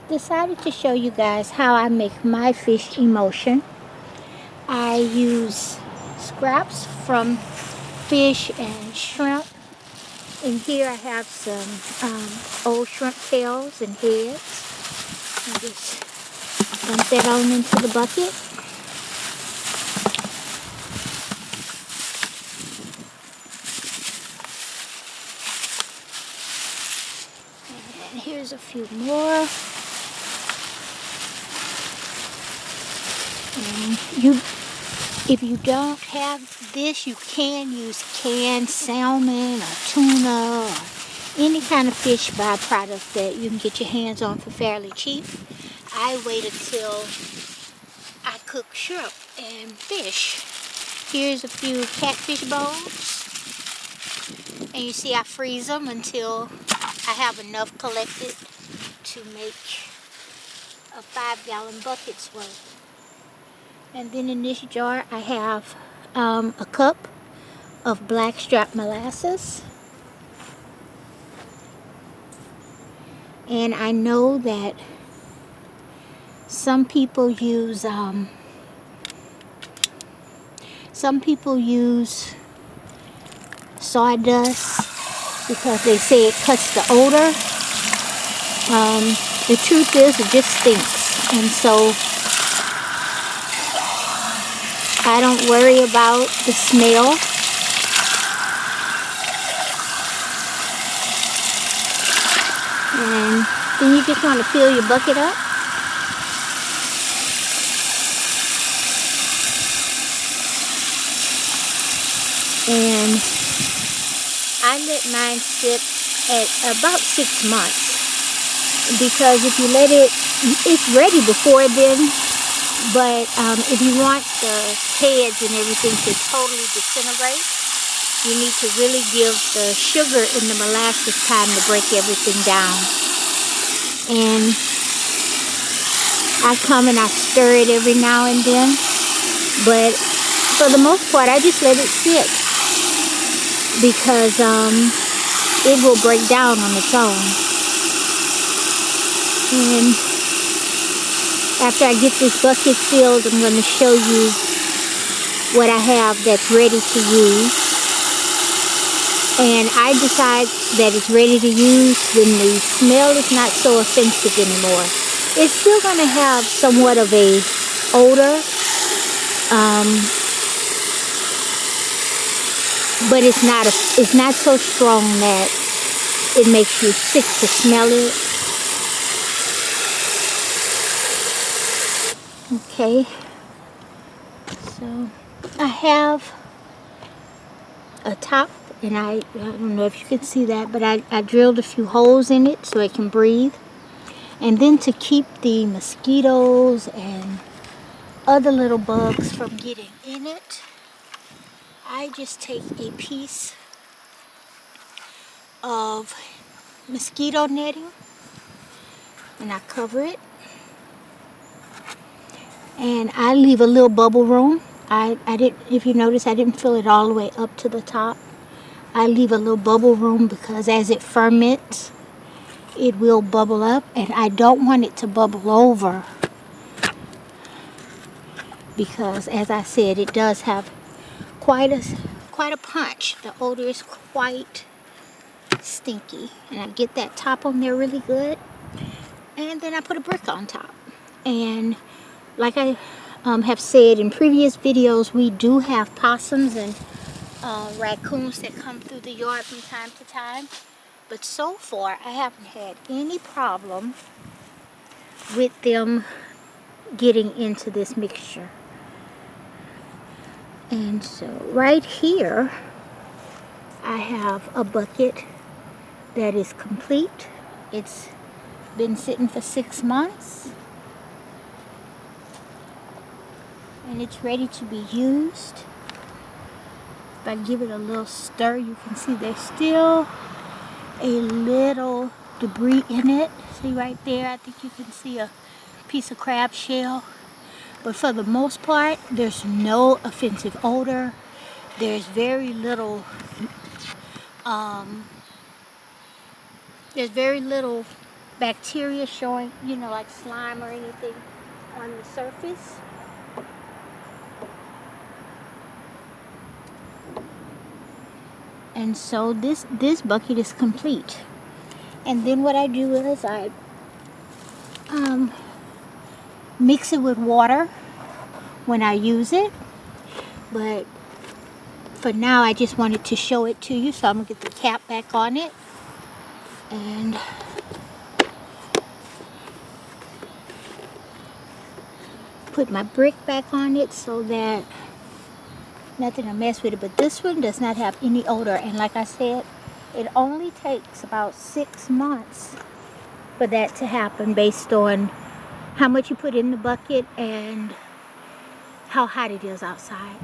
decided to show you guys how I make my fish emulsion. I use scraps from fish and shrimp. In here I have some old shrimp tails and heads. I just dump that on into the bucket. And here's a few more. And if you don't have this, you can use canned salmon or tuna or any kind of fish byproduct that you can get your hands on for fairly cheap. I wait until I cook shrimp and fish. Here's a few catfish bones. And you see I freeze them until I have enough collected to make a 5-gallon bucket's worth. And then in this jar I have a cup of blackstrap molasses. And I know that some people use sawdust because they say it cuts the odor. The truth is, it just stinks, and so I don't worry about the smell. And then you just want to fill your bucket up. And I let mine sit at about 6 months, because if you let it, it's ready before then, but if you want the heads and everything to totally disintegrate, you need to really give the sugar in the molasses time to break everything down. And I come and I stir it every now and then, but for the most part I just let it sit, because it will break down on its own. And after I get this bucket filled, I'm going to show you what I have that's ready to use. And I decide that it's ready to use when the smell is not so offensive anymore. It's still going to have somewhat of a odor, but it's not so strong that it makes you sick to smell it. Okay, so I have a top, and I don't know if you can see that, but I drilled a few holes in it so it can breathe. And then to keep the mosquitoes and other little bugs from getting in it, I just take a piece of mosquito netting and I cover it. And I leave a little bubble room. I didn't, if you notice, I didn't fill it all the way up to the top. I leave a little bubble room because as it ferments, it will bubble up, and I don't want it to bubble over, because as I said, it does have quite a punch. The odor is quite stinky. And I get that top on there really good, and then I put a brick on top. And like I have said in previous videos, we do have possums and raccoons that come through the yard from time to time. But so far, I haven't had any problem with them getting into this mixture. And so right here, I have a bucket that is complete. It's been sitting for 6 months. And it's ready to be used. If I give it a little stir, you can see there's still a little debris in it. See right there, I think you can see a piece of crab shell. But for the most part, there's no offensive odor. There's very little bacteria showing, you know, like slime or anything on the surface. And so this bucket is complete. And then what I do is I mix it with water when I use it. But for now, I just wanted to show it to you, so I'm gonna get the cap back on it and put my brick back on it so that nothing to mess with it. But this one does not have any odor, and like I said, it only takes about 6 months for that to happen based on how much you put in the bucket and how hot it is outside.